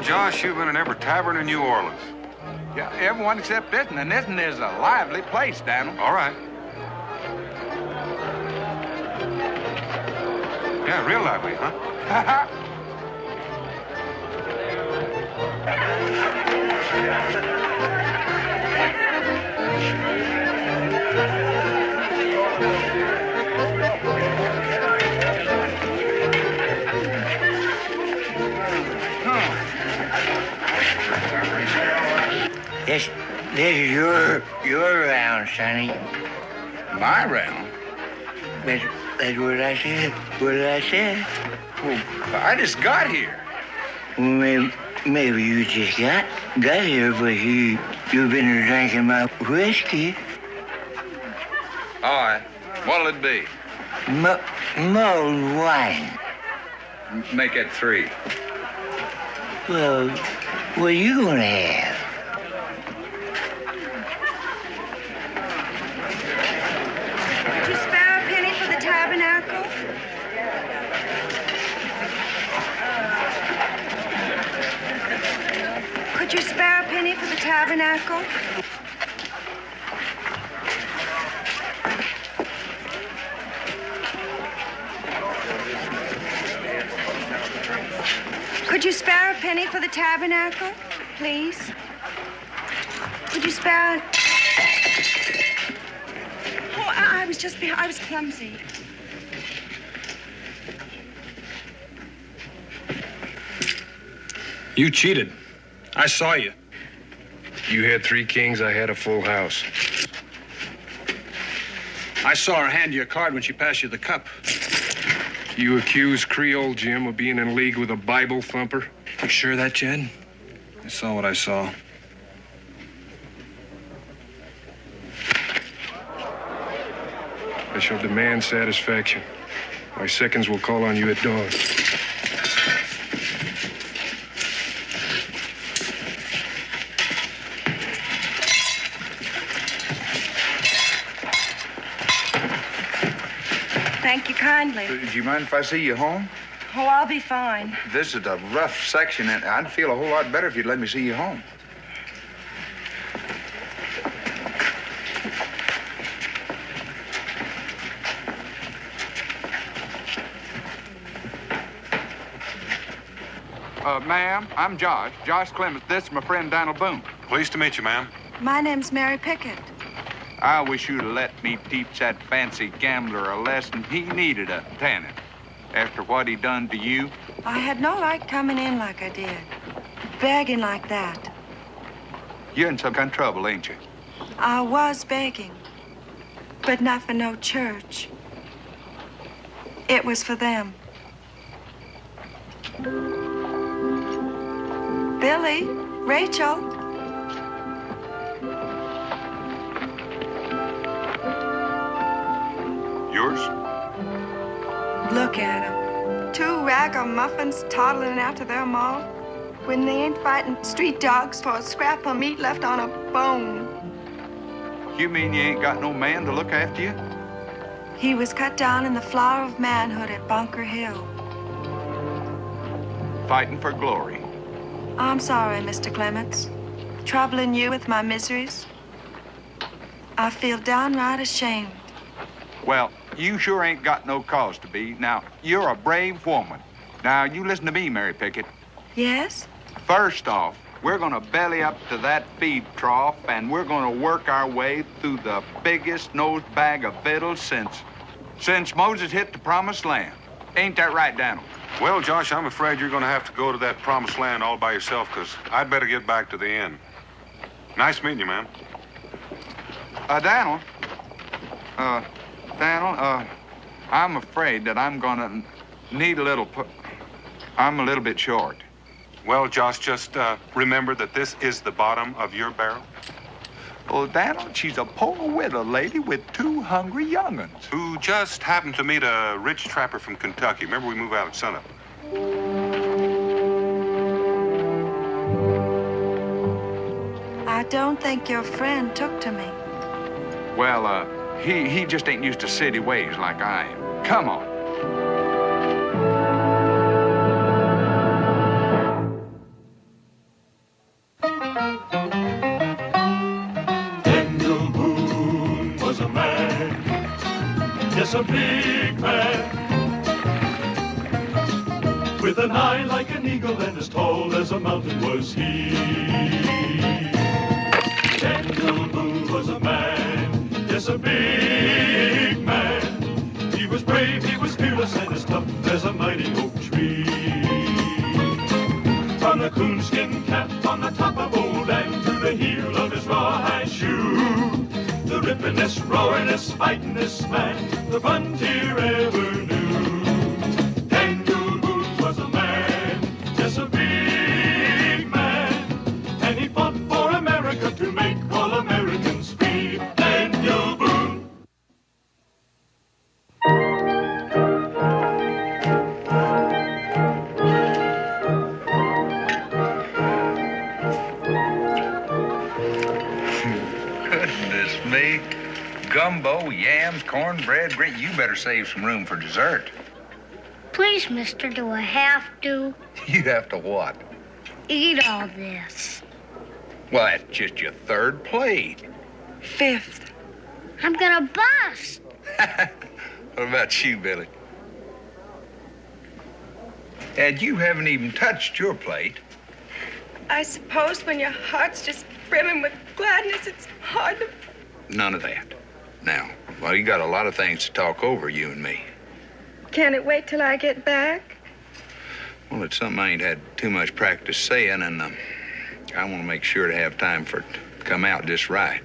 Josh, you've been in every tavern in New Orleans. Yeah, everyone except Denton, and Denton is a lively place, Daniel. All right. Yeah, real lively, huh? This is your round, Sonny. My round? That's what I said. What did I say? Well, I just got here. Well, maybe you just got here, but you've been drinking my whiskey. All right. What'll it be? Mulled wine. Make it 3. Well, what are you gonna have? Could you spare a penny for the tabernacle? Could you spare a penny for the tabernacle? Could you spare a penny for the tabernacle, please? Could you spare... Oh, I was clumsy. You cheated. I saw you. You had 3 kings, I had a full house. I saw her hand you a card when she passed you the cup. You accuse Creole Jim of being in league with a Bible thumper? You sure of that, Jed? I saw what I saw. I shall demand satisfaction. My seconds will call on you at dawn. Thank you kindly. Do you mind if I see you home? Oh, I'll be fine. This is a rough section, and I'd feel a whole lot better if you'd let me see you home. Ma'am, I'm Josh Clemens. This is my friend Donald Boone. Pleased to meet you, ma'am. My name's Mary Pickett. I wish you'd let me teach that fancy gambler a lesson. He needed a tanning. After what he done to you. I had no right coming in like I did, begging like that. You're in some kind of trouble, ain't you? I was begging, but not for no church. It was for them. Billy, Rachel. Yours? Look at 'em. 2 ragamuffins toddling after their ma when they ain't fighting street dogs for a scrap of meat left on a bone. You mean you ain't got no man to look after you? He was cut down in the flower of manhood at Bunker Hill. Fighting for glory. I'm sorry, Mr. Clements. Troubling you with my miseries. I feel downright ashamed. Well, you sure ain't got no cause to be. Now, you're a brave woman. Now, you listen to me, Mary Pickett. Yes? First off, we're gonna belly up to that feed trough, and we're gonna work our way through the biggest nose bag of victuals since Moses hit the promised land. Ain't that right, Daniel? Well, Josh, I'm afraid you're going to have to go to that promised land all by yourself, because I'd better get back to the inn. Nice meeting you, ma'am. Daniel, I'm afraid that I'm gonna need a little I'm a little bit short. Well, Josh, just remember that this is the bottom of your barrel. Well, Daniel, she's a poor widow lady with 2 hungry young'uns. Who just happened to meet a rich trapper from Kentucky. Remember, we move out at sunup. I don't think your friend took to me. Well, he just ain't used to city ways like I am. Come on. Daniel Boone was a man, yes, a big man, with an eye like an eagle and as tall as a mountain was he. Daniel Boone was a man, yes, a big man. He was brave, he was fearless, and as tough as a mighty oak tree. From the coonskin cap on the top of old Dan to the heel of his rawhide shoe, the rippin'est, roaring'est, fighting'est man the frontier ever knew. Daniel Boone was a man, yes, a big man, and he fought for America to make all Americans free. Daniel Boone. Goodness me. Gumbo, yams, cornbread, great. You better save some room for dessert. Please, mister, do I have to You have to what? eat all this? Well, that's just your third plate. Fifth. I'm gonna bust. What about you, Billy? And you haven't even touched your plate. I suppose when your heart's just brimming with gladness, it's hard to... None of that. Now, well, you got a lot of things to talk over, you and me. Can it wait till I get back? Well, it's something I ain't had too much practice saying, and I want to make sure to have time for it to come out just right.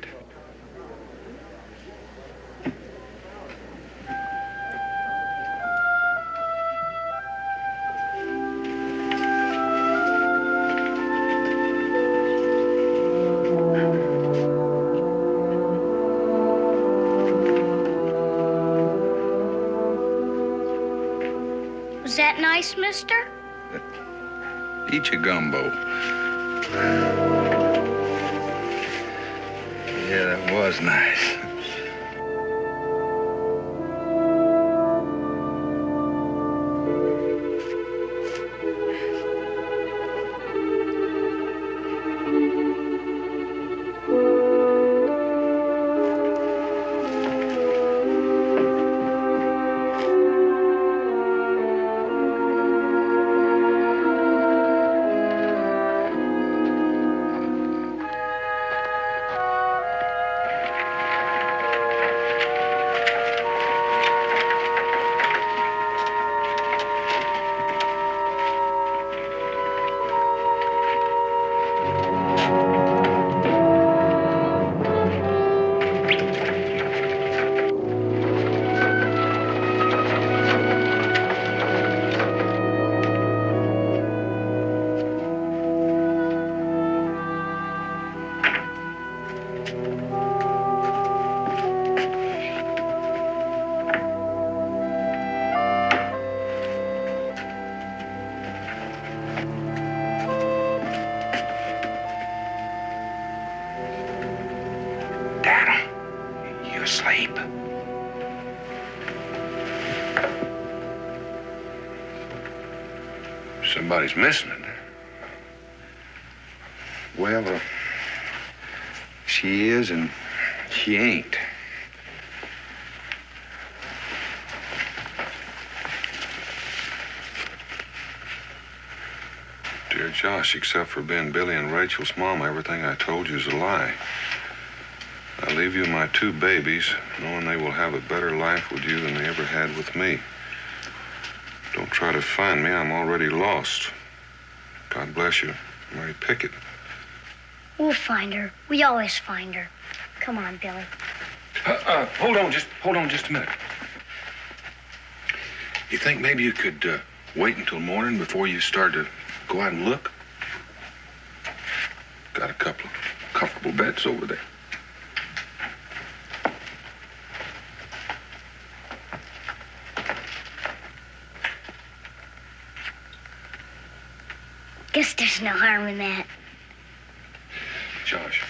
Was that nice, mister? Eat your gumbo. Yeah, that was nice. Asleep. Somebody's missing it. Well, she is and she ain't. Dear Josh, except for being Billy and Rachel's mom, everything I told you is a lie. I leave you my two babies, knowing they will have a better life with you than they ever had with me. Don't try to find me. I'm already lost. God bless you, Mary Pickett. We'll find her. We always find her. Come on, Billy. Hold on just a minute. You think maybe you could wait until morning before you start to go out and look? Got a couple of comfortable beds over there. Guess there's no harm in that. Josh.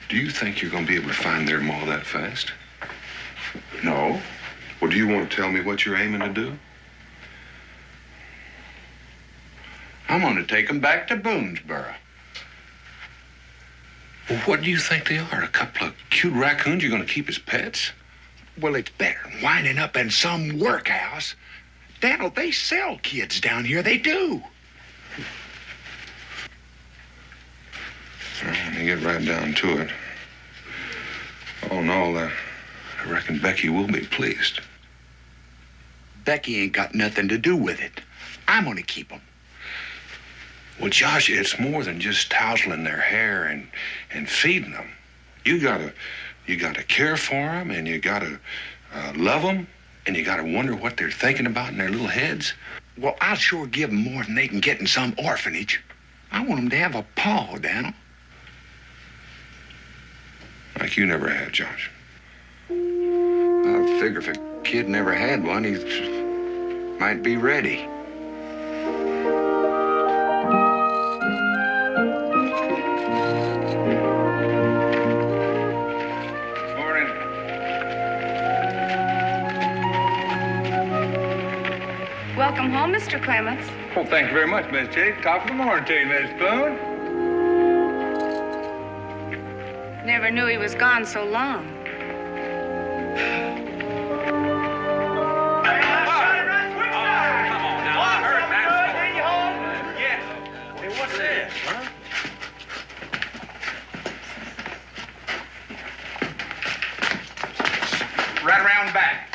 Do you think you're going to be able to find their ma that fast? No, Well, do you want to tell me what you're aiming to do? I'm going to take them back to Boonesboro. Well, what do you think they are? A couple of cute raccoons you're going to keep as pets? Well, it's better than winding up in some workhouse. Daniel, they sell kids down here. They do. Well, when you get right down to it, all in all, I reckon Becky will be pleased. Becky ain't got nothing to do with it. I'm going to keep them. Well, Josh, it's more than just tousling their hair and feeding them. You gotta care for them, and you gotta love them, and you gotta wonder what they're thinking about in their little heads. Well, I'll sure give them more than they can get in some orphanage. I want them to have a paw, Daniel. Like you never had, Josh. I figure if a kid never had one, he might be ready. Welcome home, Mr. Clements. Well, thank you very much, Miss Jake. Top of the morning to you, Miss Boone. Never knew he was gone so long. Right around back.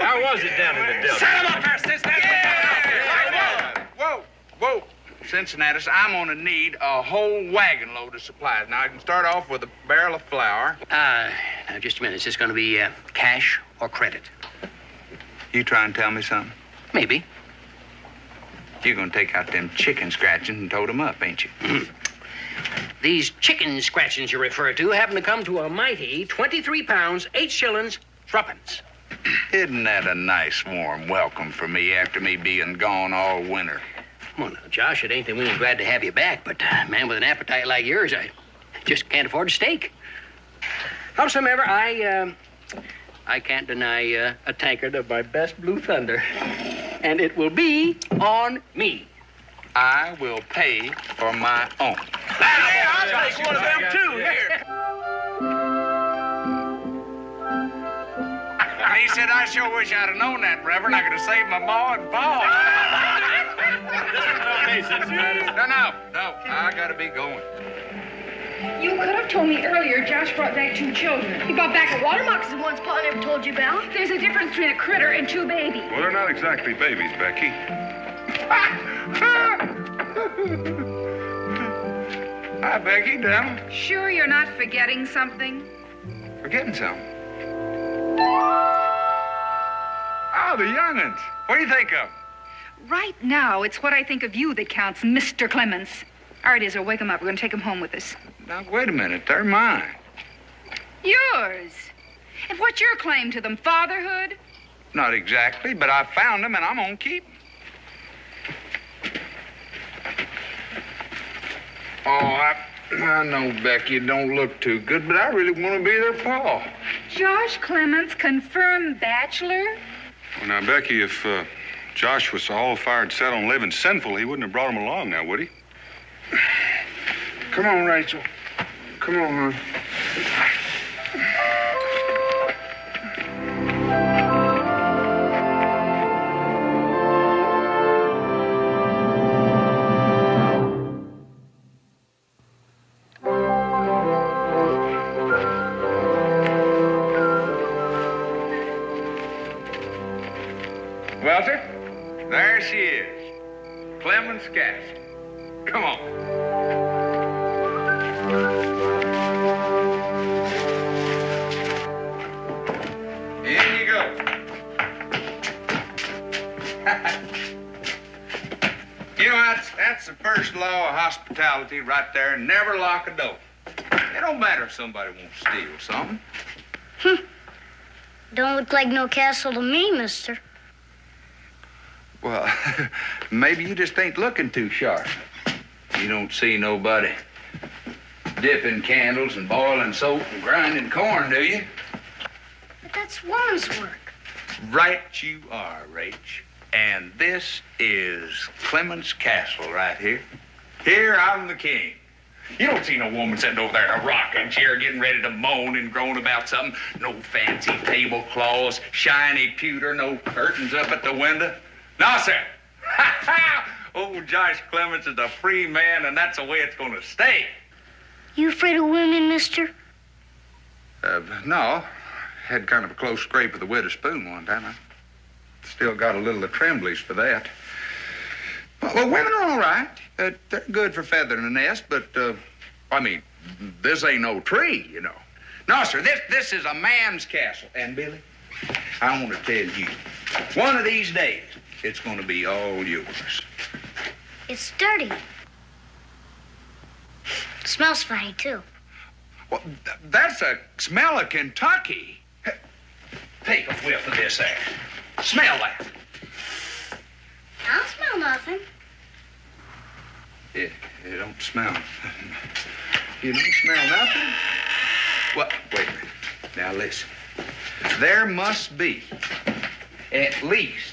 How was it down in the Delta? Set him up there, Cincinnati! Yeah. Whoa. Cincinnati, I'm gonna need a whole wagon load of supplies. Now, I can start off with a barrel of flour. Now, just a minute. Is this gonna be cash or credit? You try and tell me something? Maybe. You're gonna take out them chicken scratchings and tote them up, ain't you? These chicken scratchings you refer to happen to come to a mighty 23 pounds, 8 shillings, threepence. Isn't that a nice warm welcome for me after me being gone all winter? Well, now, Josh, it ain't that we ain't glad to have you back, but a man with an appetite like yours, I just can't afford a steak. Howsomever, I can't deny a tankard of my best Blue Thunder, and it will be on me. I will pay for my own. I'll take one of them, too. Here. He said, I sure wish I'd have known that, Reverend. I could have saved my ma and pa. No. I gotta be going. You could have told me earlier Josh brought back 2 children. He brought back a water moccasin once Pa never told you about. There's a difference between a critter and 2 babies. Well, they're not exactly babies, Becky. Hi, Becky, down. Sure you're not forgetting something? Forgetting something. Oh, the young'uns. What do you think of them? Right now, it's what I think of you that counts, Mr. Clements. All right, Israel, wake him up. We're going to take him home with us. Now, wait a minute. They're mine. Yours? And what's your claim to them? Fatherhood? Not exactly, but I found them, and I'm going to keep them. Oh, I know, Becky, it don't look too good, but I really want to be their pa. Josh Clements, confirmed bachelor? Well, now, Becky, if Josh was all fired set on living sinful, he wouldn't have brought him along now, would he? Come on, Rachel. Come on, hon. Walter, there she is. Clemens Castle. Come on. In you go. You know, that's the first law of hospitality right there. Never lock a door. It don't matter if somebody won't steal something. Don't look like no castle to me, mister. Well, maybe you just ain't looking too sharp. You don't see nobody dipping candles and boiling soap and grinding corn, do you? But that's woman's work. Right you are, Rach. And this is Clemens Castle right here. Here I'm the king. You don't see no woman sitting over there in a rocking chair getting ready to moan and groan about something. No fancy tablecloths, shiny pewter, no curtains up at the window. No, sir. Ha ha! Old Josh Clemens is a free man, and that's the way it's going to stay. You afraid of women, mister? No. Had kind of a close scrape with the widow spoon one time. I still got a little of tremblish for that. Well, women are all right. They're good for feathering a nest, but, I mean, this ain't no tree, you know. No, sir, this is a man's castle. And, Billy, I want to tell you, one of these days, it's going to be all yours. It's dirty. It smells funny, too. Well, that's a smell of Kentucky. Take a whiff of this air. Smell that. I don't smell nothing. You don't smell. You don't smell nothing? Well, wait a minute. Now listen. There must be at least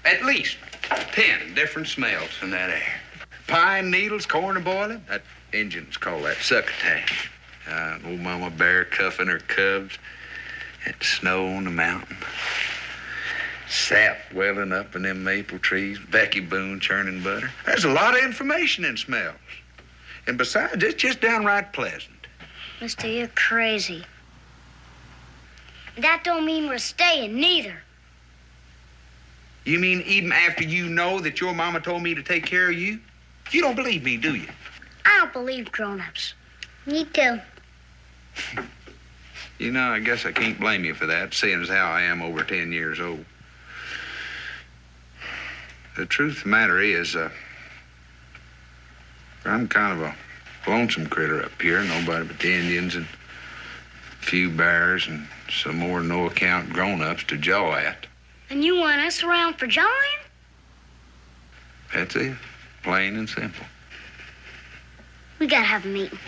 10 different smells in that air. Pine needles, corn boiling. That Indians call that succotash. Old Mama Bear cuffing her cubs. That snow on the mountain. Sap welling up in them maple trees. Becky Boone churning butter. There's a lot of information in smells. And besides, it's just downright pleasant. Mister, you're crazy. That don't mean we're staying, neither. You mean even after you know that your mama told me to take care of you? You don't believe me, do you? I don't believe grown-ups. Me too. You know, I guess I can't blame you for that, seeing as how I am over 10 years old. The truth of the matter is, I'm kind of a lonesome critter up here. Nobody but the Indians and a few bears and some more no-account grown-ups to jaw at. And you want us around for jawing? That's it. Plain and simple. We gotta have a meeting.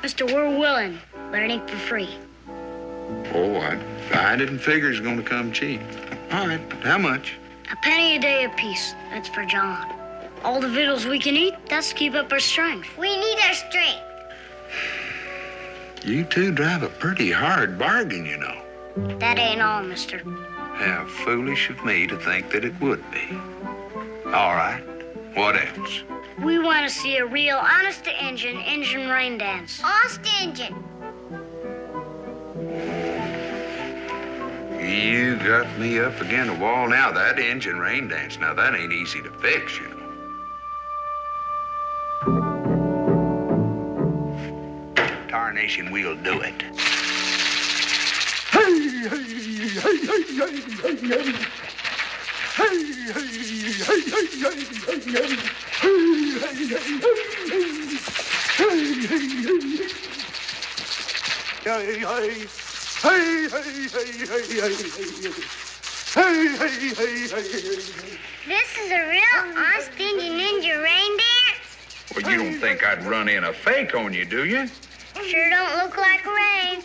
Mister, we're willing, but it ain't for free. Oh, I didn't figure it was going to come cheap. All right, how much? A penny a day apiece. That's for John. All the victuals we can eat, that's to keep up our strength. We need our strength. You two drive a pretty hard bargain, you know. That ain't all, mister. How foolish of me to think that it would be. All right, what else? We want to see a real honest-to-Injun Injun rain dance. Honest-to-Injun. You got me up against a wall now. That Injun rain dance, now that ain't easy to fix, you know. Tarnation, we'll do it. This is a real honest Indian ninja rain dance? Well, you don't think I'd run in a fake on you, do you? Sure don't look like rain.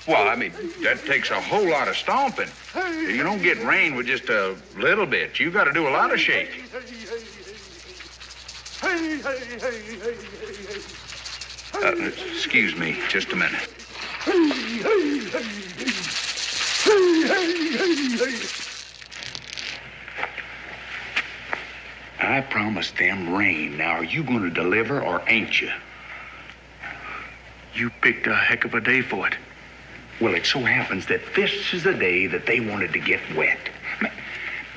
Well, I mean, that takes a whole lot of stomping. You don't get rain with just a little bit. You got to do a lot of shaking. Excuse me, just a minute. I promised them rain. Now, are you going to deliver or ain't you? You picked a heck of a day for it. Well, it so happens that this is the day that they wanted to get wet.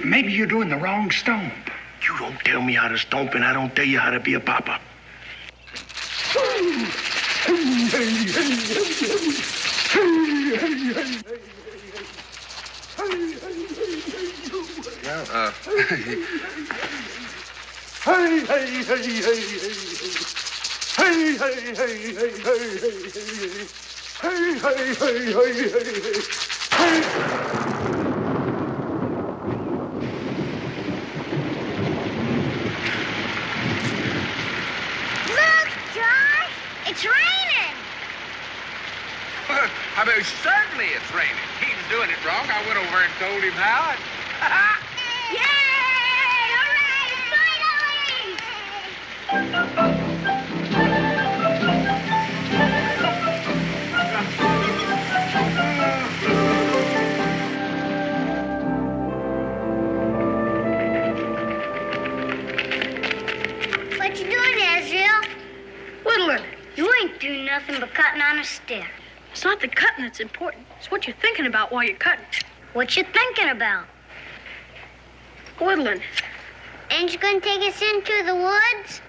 Maybe you're doing the wrong stomp. You don't tell me how to stomp, and I don't tell you how to be a papa. It's raining. I mean, certainly it's raining. He's doing it wrong. I went over and told him how. Yay! Hooray! Finally! What you doing, Ezreal? Whittling. You ain't doing nothing but cutting on a stick. It's not the cutting that's important. It's what you're thinking about while you're cutting. What you thinking about? Whittling. Ain't you gonna take us into the woods?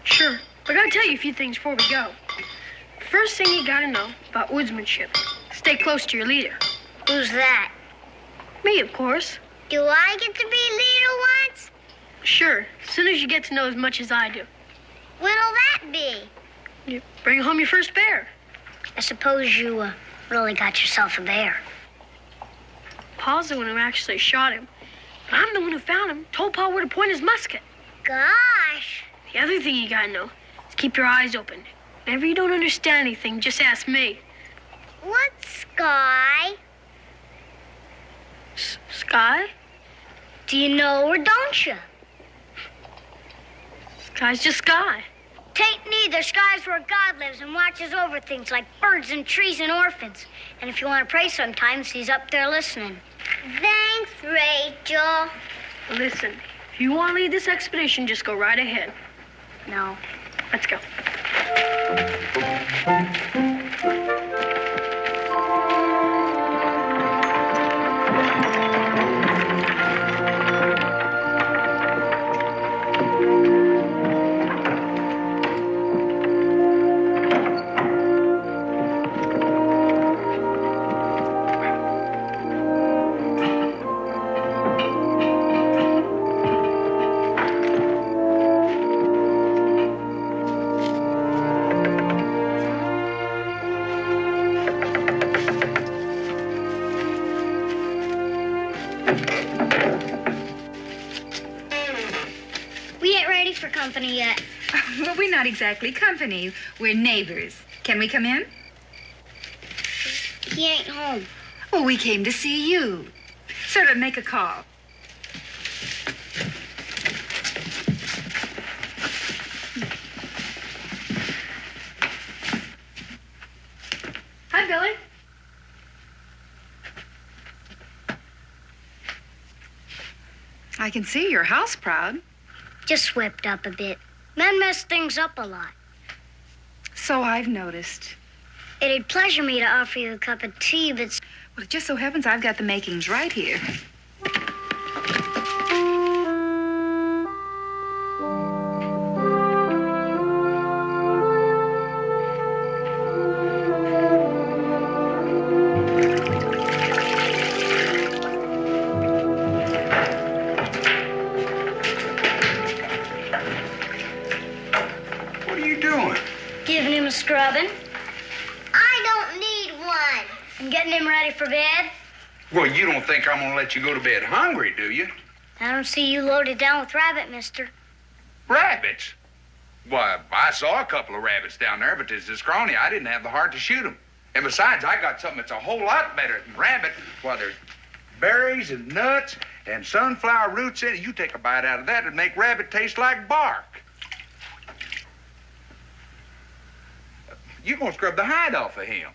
Sure. But I gotta tell you a few things before we go. First thing you gotta know about woodsmanship. Stay close to your leader. Who's that? Me, of course. Do I get to be leader once? Sure. As soon as you get to know as much as I do. When'll that be? You bring home your first bear. I suppose you really got yourself a bear. Pa's the one who actually shot him. But I'm the one who found him, told Pa where to point his musket. Gosh. The other thing you gotta know is keep your eyes open. Whenever you don't understand anything, just ask me. What's sky? Sky? Do you know or don't you? Sky's just sky. Tain't neither. Sky's where God lives and watches over things like birds and trees and orphans. And if you want to pray sometimes, he's up there listening. Thanks, Rachel. Listen, if you want to lead this expedition, just go right ahead. No. Let's go. Company yet. Well, we're not exactly company. We're neighbors. Can we come in? He ain't home. Well, we came to see you. Sort of make a call. Hi, Billy. I can see you're house proud. Just swept up a bit. Men mess things up a lot. So I've noticed. It'd pleasure me to offer you a cup of tea, but... Well, it just so happens I've got the makings right here. Scrubbing. I don't need one. I'm getting him ready for bed. Well, you don't think I'm gonna let you go to bed hungry, do you? I don't see you loaded down with rabbit, mister. Rabbits? Why, I saw a couple of rabbits down there, but as a scrawny, I didn't have the heart to shoot them. And besides, I got something that's a whole lot better than rabbit. Why, there's berries and nuts and sunflower roots in it. You take a bite out of that, it'd make rabbit taste like bark. You're gonna scrub the hide off of him.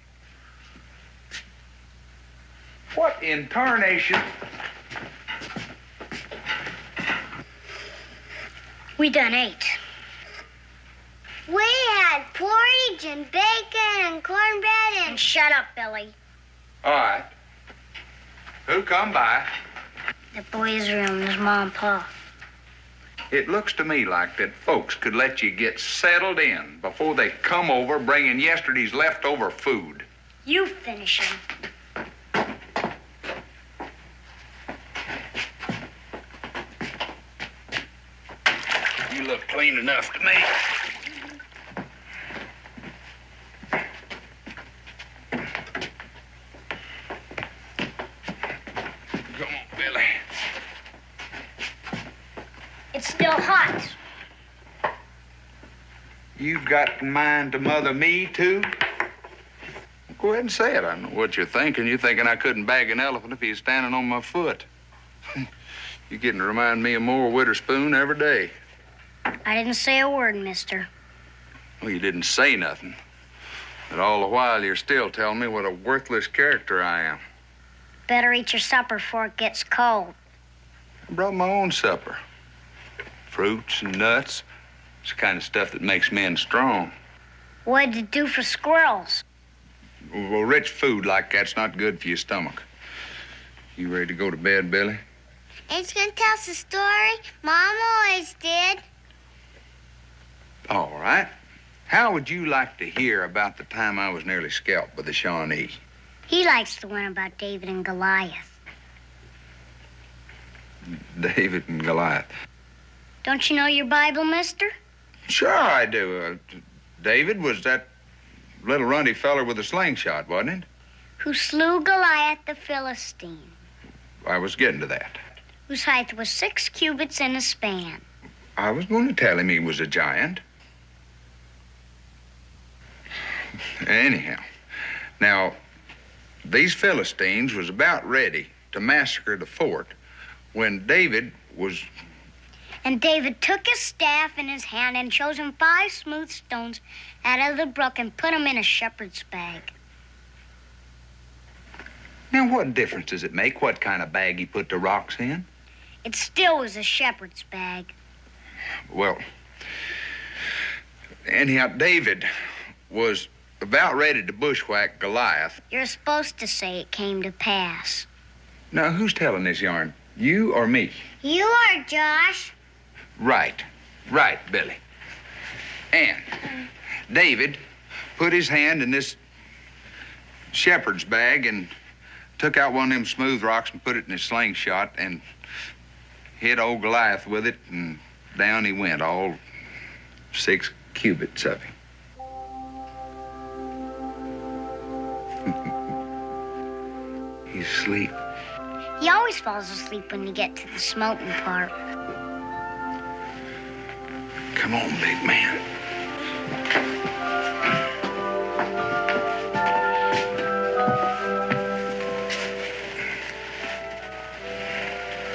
What in tarnation? We done ate. We had porridge and bacon and cornbread and... Shut up, Billy. All right. Who come by? The boys' room, his mom and pa. It looks to me like that folks could let you get settled in before they come over bringing yesterday's leftover food. You finish him. You look clean enough to me. Come on, Billy. It's still hot. You got in mind to mother me, too? Go ahead and say it. I know what you're thinking. You're thinking I couldn't bag an elephant if he was standing on my foot. You're getting to remind me of more Witherspoon every day. I didn't say a word, mister. Well, you didn't say nothing. But all the while, you're still telling me what a worthless character I am. Better eat your supper before it gets cold. I brought my own supper. Fruits and nuts. It's the kind of stuff that makes men strong. What'd it do for squirrels? Well, rich food like that's not good for your stomach. You ready to go to bed, Billy? Ain't you gonna tell us a story? Mom always did. All right. How would you like to hear about the time I was nearly scalped by the Shawnee? He likes the one about David and Goliath. David and Goliath. Don't you know your Bible, mister? Sure I do. David was that little runty feller with a slingshot, wasn't it? Who slew Goliath the Philistine. I was getting to that. Whose height was 6 cubits in a span. I was going to tell him he was a giant. Anyhow, now, these Philistines was about ready to massacre the fort when David was... And David took his staff in his hand and chose him 5 smooth stones out of the brook and put them in a shepherd's bag. Now, what difference does it make what kind of bag he put the rocks in? It still was a shepherd's bag. Well, anyhow, David was about ready to bushwhack Goliath. You're supposed to say it came to pass. Now, who's telling this yarn? You or me? You are, Josh. Right, Billy. And David put his hand in this shepherd's bag and took out one of them smooth rocks and put it in his slingshot and hit old Goliath with it, and down he went, all 6 cubits of him. He's asleep. He always falls asleep when you get to the smoking part. Come on, big man.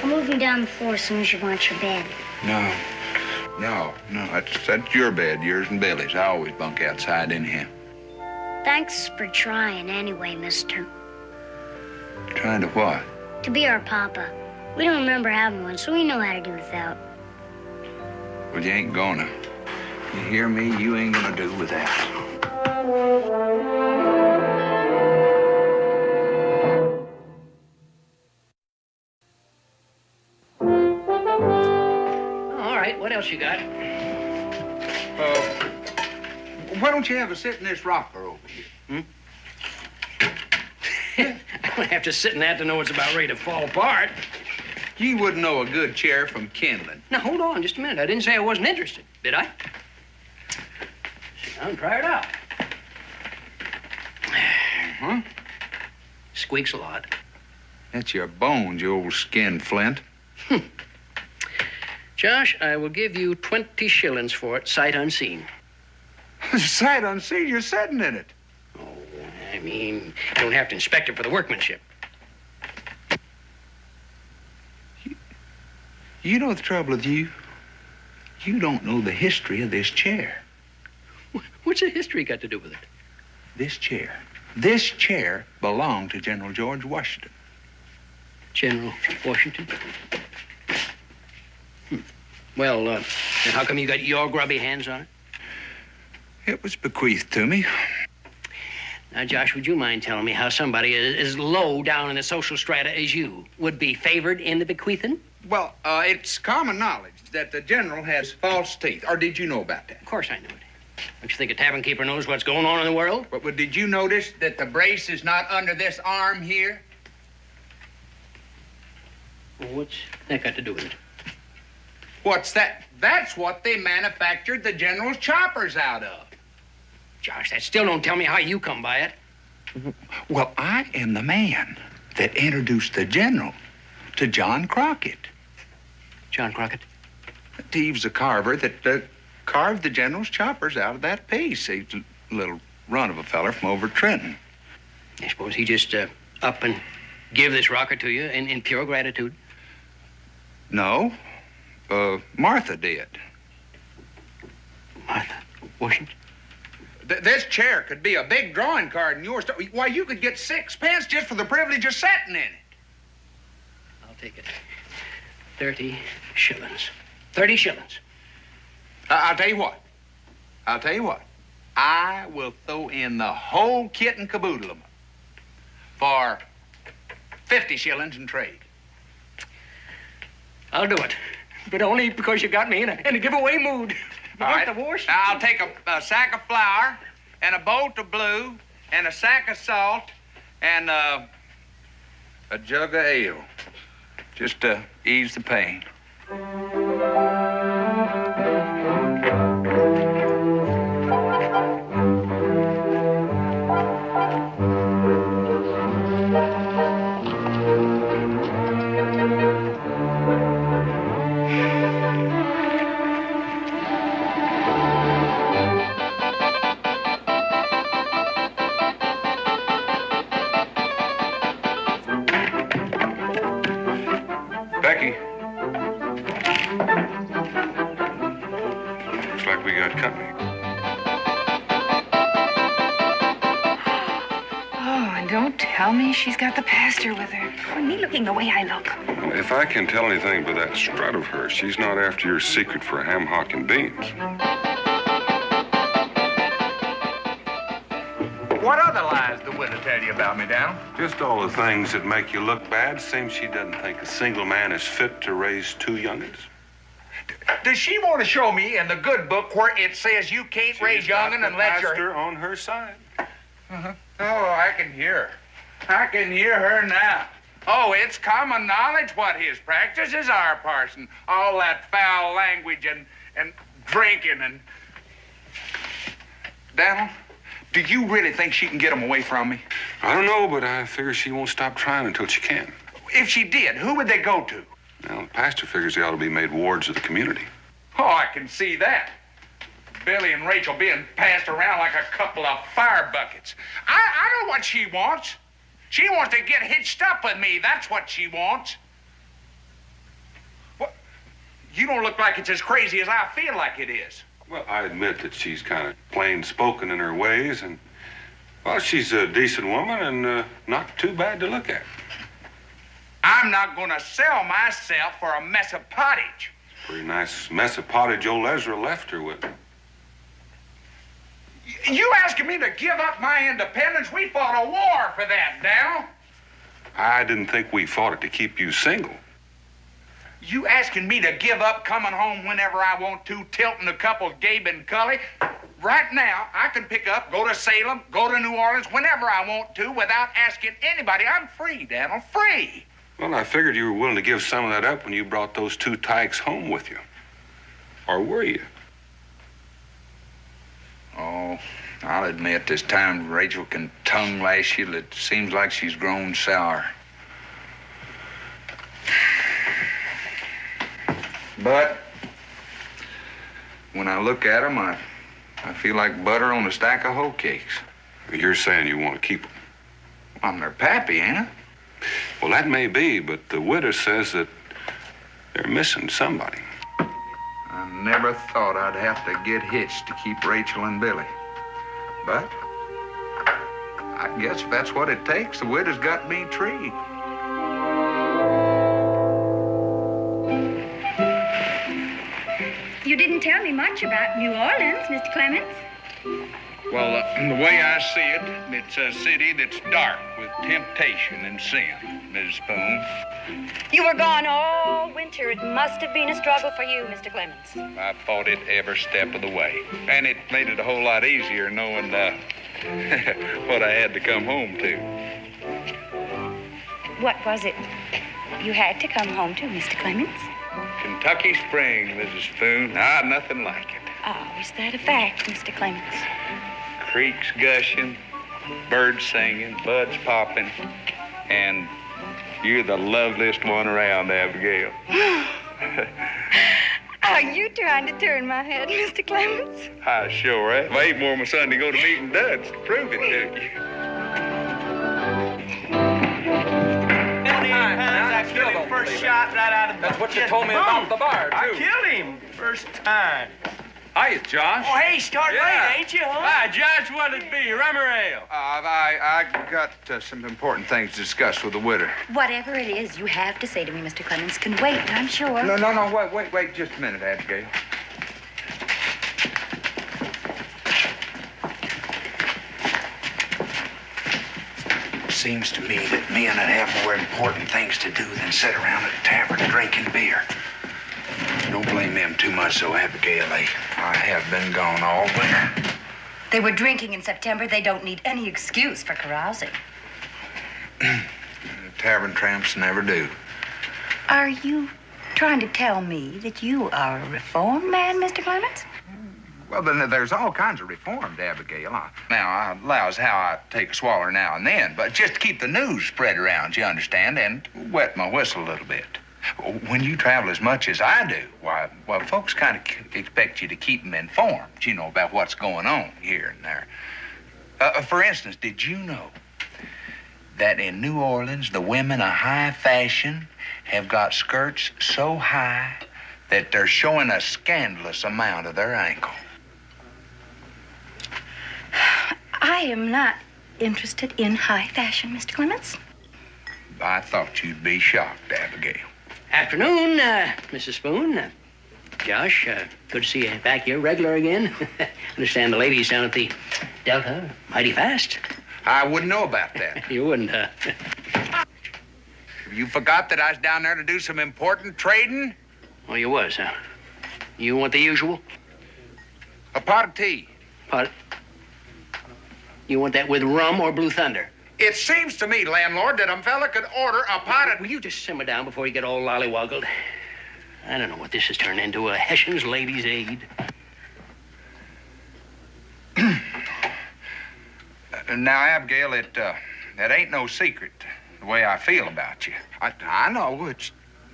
I'll move you down the floor as soon as you want your bed. No. That's your bed, yours and Billy's. I always bunk outside anyhow. Thanks for trying anyway, mister. Trying to what? To be our papa. We don't remember having one, so we know how to do without. Well, you ain't gonna. You hear me? You ain't gonna do without. All right, what else you got? Why don't you have a sit in this rocker over here? I don't have to sit in that to know it's about ready to fall apart. You wouldn't know a good chair from kindling. Now, hold on just a minute. I didn't say I wasn't interested, did I? Sit down and try it out. Huh? Squeaks a lot. That's your bones, you old skin flint. Josh, I will give you 20 shillings for it, sight unseen. Sight unseen? You're sitting in it. Oh, I mean, you don't have to inspect it for the workmanship. You know the trouble with you? You don't know the history of this chair. What's the history got to do with it? This chair belonged to General George Washington. General Washington? Well, then how come you got your grubby hands on it? It was bequeathed to me. Now, Josh, would you mind telling me how somebody as low down in the social strata as you would be favored in the bequeathing? Well, it's common knowledge that the general has false teeth. Or did you know about that? Of course I knew it. Don't you think a tavern keeper knows what's going on in the world? But did you notice that the brace is not under this arm here? Well, what's that got to do with it? What's that? That's what they manufactured the General's choppers out of. Josh, that still don't tell me how you come by it. Well, I am the man that introduced the General to John Crockett. John Crockett? He was a carver that carved the General's choppers out of that piece. He's a little run of a feller from over Trenton. I suppose he just up and give this rocker to you in pure gratitude. No. Martha did. Martha Washington? This chair could be a big drawing card in yours. Why, you could get 6 pence just for the privilege of sitting in it. I'll take it. 30 shillings. 30 shillings. I'll tell you what. I will throw in the whole kit and caboodle of them for 50 shillings in trade. I'll do it. But only because you got me in a giveaway mood. All right. I'll take a sack of flour and a bolt of blue and a sack of salt and a jug of ale, just to ease the pain. Becky. Looks like we got company. Oh, and don't tell me she's got the pastor with her. Or me looking the way I look. If I can tell anything by that strut of hers, she's not after your secret for ham hock and beans. What other lies the widow tell you about me, Daniel? Just all the things that make you look bad. Seems she doesn't think a single man is fit to raise 2 young'uns. Does she want to show me in the good book where it says you can't raise young'un unless you're... Pastor on her side. Uh-huh. Oh, I can hear her. I can hear her now. Oh, it's common knowledge what his practices are, parson. All that foul language and drinking and... Daniel, do you really think she can get them away from me? I don't know, but I figure she won't stop trying until she can. If she did, who would they go to? Well, the pastor figures they ought to be made wards of the community. Oh, I can see that. Billy and Rachel being passed around like a couple of fire buckets. I know what she wants. She wants to get hitched up with me. That's what she wants. What? You don't look like it's as crazy as I feel like it is. Well, I admit that she's kind of plain-spoken in her ways, and, well, she's a decent woman and not too bad to look at. I'm not going to sell myself for a mess of pottage. Pretty nice mess of pottage old Ezra left her with. You asking me to give up my independence? We fought a war for that, Daniel. I didn't think we fought it to keep you single. You asking me to give up coming home whenever I want to, tilting a couple Gabe and Cully? Right now, I can pick up, go to Salem, go to New Orleans whenever I want to without asking anybody. I'm free, Daniel, free. Well, I figured you were willing to give some of that up when you brought those 2 tykes home with you. Or were you? Oh, I'll admit this time Rachel can tongue lash you. It seems like she's grown sour. But when I look at them, I feel like butter on a stack of hoe cakes. You're saying you want to keep them? I'm their pappy, ain't I? Well, that may be, but the widow says that they're missing somebody. I never thought I'd have to get hitched to keep Rachel and Billy. But I guess if that's what it takes, the widow's got me treed. You didn't tell me much about New Orleans, Mr. Clemens. Well, the way I see it, it's a city that's dark with temptation and sin, Mrs. Boone. You were gone all winter. It must have been a struggle for you, Mr. Clemens. I fought it every step of the way. And it made it a whole lot easier knowing what I had to come home to. What was it you had to come home to, Mr. Clemens? Kentucky Spring, Mrs. Boone. Ah, nothing like it. Oh, is that a fact, Mr. Clemens? Creeks gushing, birds singing, buds popping, and you're the loveliest one around, Abigail. Are you trying to turn my head, Mr. Clemens? I sure am. I ain't more my son to go to meeting duds to prove it to you. I killed him. First shot right out of the... That's what you told me about the bar, too. I killed him first time. Hiya, Josh. Oh, hey, start late, ain't you, huh? Hi, Josh, what'd it be, rum or ale? I got some important things to discuss with the widow. Whatever it is you have to say to me, Mr. Clemens, can wait, I'm sure. No, wait just a minute, Abigail. Seems to me that men would have more important things to do than sit around at a tavern drinking beer. Don't blame them too much, though, Abigail. I have been gone all winter. They were drinking in September. They don't need any excuse for carousing. Tavern tramps never do. Are you trying to tell me that you are a reformed man, Mr. Clemens? Well, then there's all kinds of reforms, Abigail. Now, I allows how I take a swaller now and then, but just to keep the news spread around, you understand, and wet my whistle a little bit. When you travel as much as I do, why, folks kind of expect you to keep them informed, you know, about what's going on here and there. For instance, did you know that in New Orleans, the women of high fashion have got skirts so high that they're showing a scandalous amount of their ankle? I am not interested in high fashion, Mr. Clemens. I thought you'd be shocked, Abigail. Afternoon, Mrs. Boone. Josh, good to see you back here regular again. Understand the ladies down at the Delta mighty fast. I wouldn't know about that. You wouldn't, You forgot that I was down there to do some important trading? Oh, you was, huh? You want the usual? A pot of tea. Pot? You want that with rum or Blue Thunder? It seems to me, landlord, that a fella could order a pot of... Will you just simmer down before you get all lollywoggled? I don't know what this has turned into, a Hessian's Ladies' Aid. Now, Abigail, that ain't no secret, the way I feel about you. I know it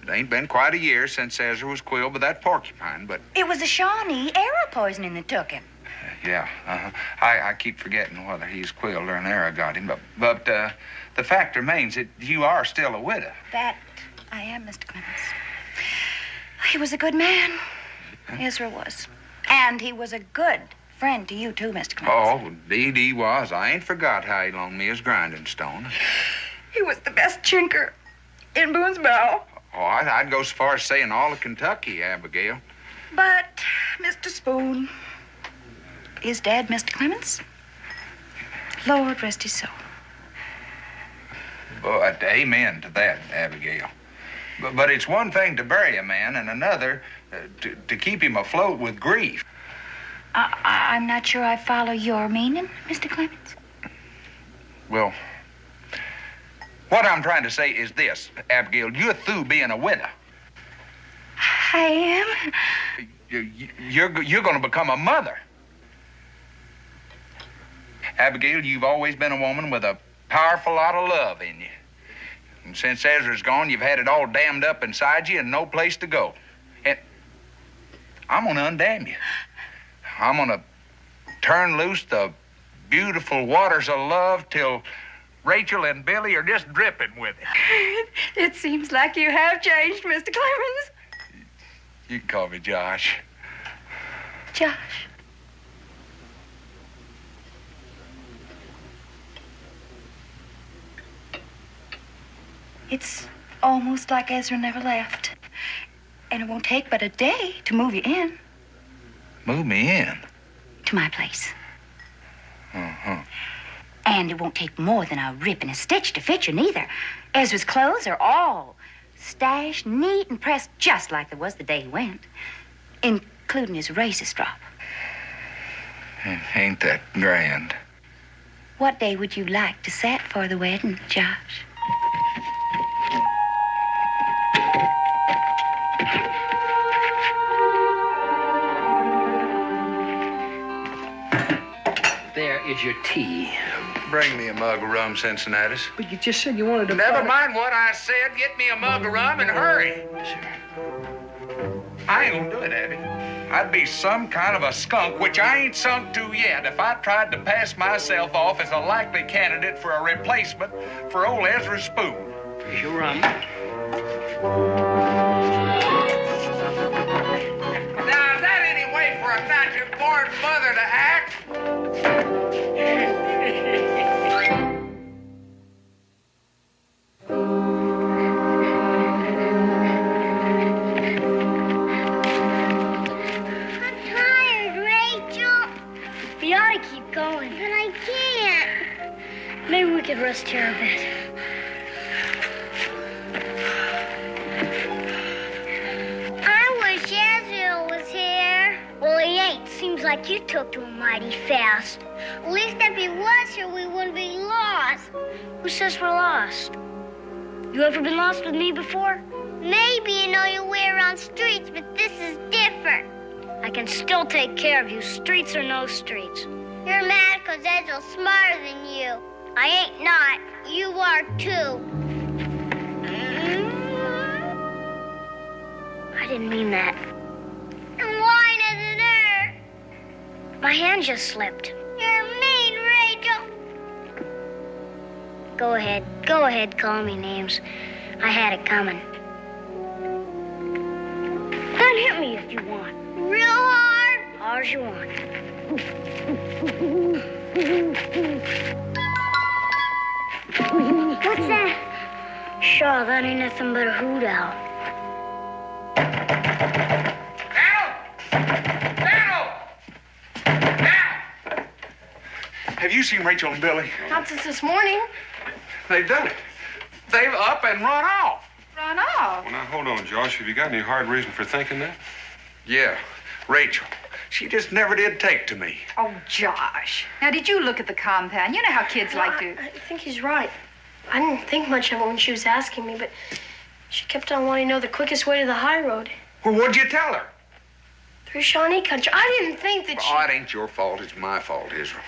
ain't been quite a year since Ezra was quilled by that porcupine, but... It was the Shawnee arrow poisoning that took him. Yeah, I keep forgetting whether he's quilled or an arrow got him, but the fact remains that you are still a widow. That I am, Mr. Clemens. He was a good man. Ezra was. And he was a good friend to you, too, Mr. Clemens. Oh, indeed he was. I ain't forgot how he loaned me his grinding stone. He was the best chinker in Boone's Bow. Oh, I'd go so far as saying all of Kentucky, Abigail. But, Mr. Spoon, is dead, Mr. Clemens? Lord rest his soul. But amen to that, Abigail. But it's one thing to bury a man and another to keep him afloat with grief. I'm not sure I follow your meaning, Mr. Clemens. Well, what I'm trying to say is this, Abigail. You're through being a widow. I am? You're going to become a mother. Abigail, you've always been a woman with a powerful lot of love in you. And since Ezra's gone, you've had it all dammed up inside you and no place to go. And I'm going to undam you. I'm going to turn loose the beautiful waters of love till Rachel and Billy are just dripping with it. It seems like you have changed, Mr. Clemens. You can call me Josh. Josh. It's almost like Ezra never left. And it won't take but a day to move you in. Move me in? To my place. And it won't take more than a rip and a stitch to fit you, neither. Ezra's clothes are all stashed neat and pressed just like they was the day he went, including his razor strop. Ain't that grand? What day would you like to set for the wedding, Josh? There is your tea. Bring me a mug of rum, Cincinnatus. But you just said you wanted to... Never mind what I said. Get me a mug of rum and hurry. I ain't gonna do it, Abby. I'd be some kind of a skunk, which I ain't sunk to yet, if I tried to pass myself off as a likely candidate for a replacement for old Ezra Spoon. Here's your rum. Now, is that any way for a natural-born mother to act? Maybe we could rest here a bit. I wish Ezra was here. Well, he ain't. Seems like you took to him mighty fast. At least if he was here, we wouldn't be lost. Who says we're lost? You ever been lost with me before? Maybe you know your way around streets, but this is different. I can still take care of you, streets or no streets. You're mad because Ezra's smarter than you. I ain't not. You are too. I didn't mean that. And why does it hurt? My hand just slipped. You're mean, Rachel. Go ahead, call me names. I had it coming. Then hit me if you want. Real hard? Hard as you want. What's that? Sure, that ain't nothing but a hoot owl. Have you seen Rachel and Billy? Not since this morning. They've done it. They've up and run off. Run off? Well, now, hold on, Josh. Have you got any hard reason for thinking that? Yeah, Rachel. She just never did take to me. Oh, Josh. Now, did you look at the compound? You know how kids like to... I think he's right. I didn't think much of it when she was asking me, but she kept on wanting to know the quickest way to the high road. Well, what'd you tell her? Through Shawnee country. I didn't think that Oh, it ain't your fault. It's my fault, Israel.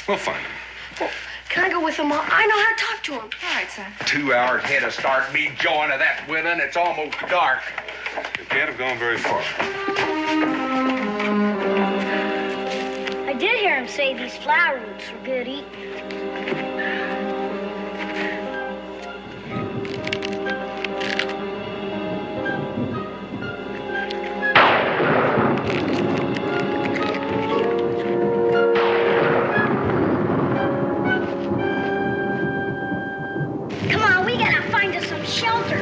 We'll find him. Well, can I go with him? I know how to talk to him. All right, son. 2 hours head of start, me join of that willing. It's almost dark. You can't have gone very far. I did hear him say these flower roots were good eating. Come on, we gotta find us some shelter.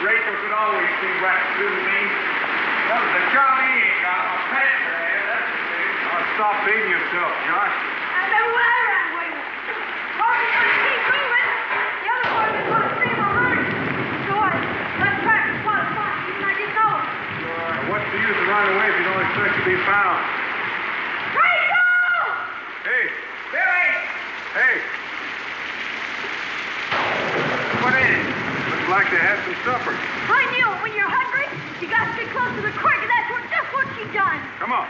Rachel could always see right through me. That was the job he ain't got. My pants are here, that's the thing. stop beating yourself, Josh. I've been wearing with you. Hurry, keep moving. The other boys are going to see my honey. So what? Let's practice while it's fun. Even I didn't know it. What's the use of running away if you don't expect to be found? Rachel! Hey. Billy! Hey. What is it? Looks like they had some supper. I knew it. When you're hungry, you got to stick close to the creek, and that's just what she done. Come on.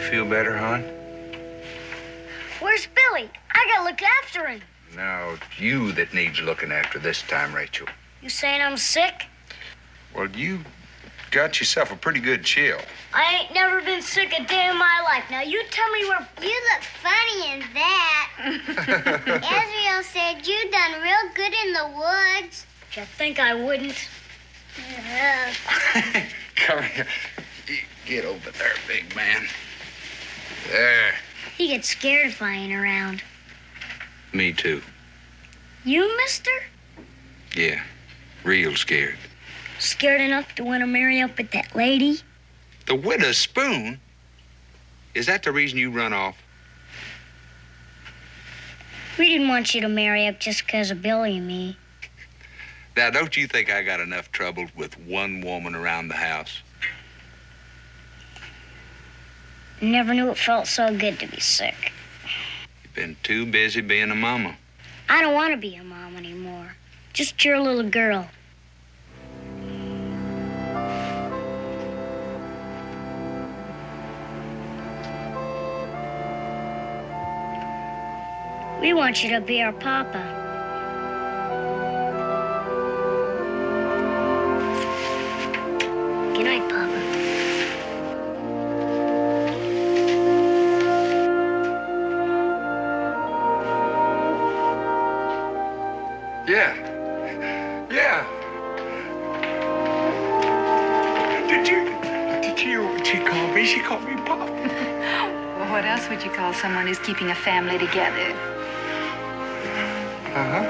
Feel better, hon? Where's Billy? I gotta look after him. No, it's you that needs looking after this time, Rachel. You saying I'm sick? Well, you got yourself a pretty good chill. I ain't never been sick a day in my life. Now you tell me where. You look funny in that. Israel said you done real good in the woods. You think I wouldn't? Come here. Get over there, big man. There. He gets scared if I ain't around. Me too. You, mister? Yeah, real scared. Scared enough to want to marry up with that lady? The widow's spoon? Is that the reason you run off? We didn't want you to marry up just because of Billy and me. Now, don't you think I got enough trouble with one woman around the house? Never knew it felt so good to be sick. You've been too busy being a mama. I don't want to be a mom anymore. Just your little girl. We want you to be our papa. Good night, Papa. Yeah. Yeah. Did you hear what she called me? She called me Pop. Well, what else would you call someone who's keeping a family together? Uh-huh.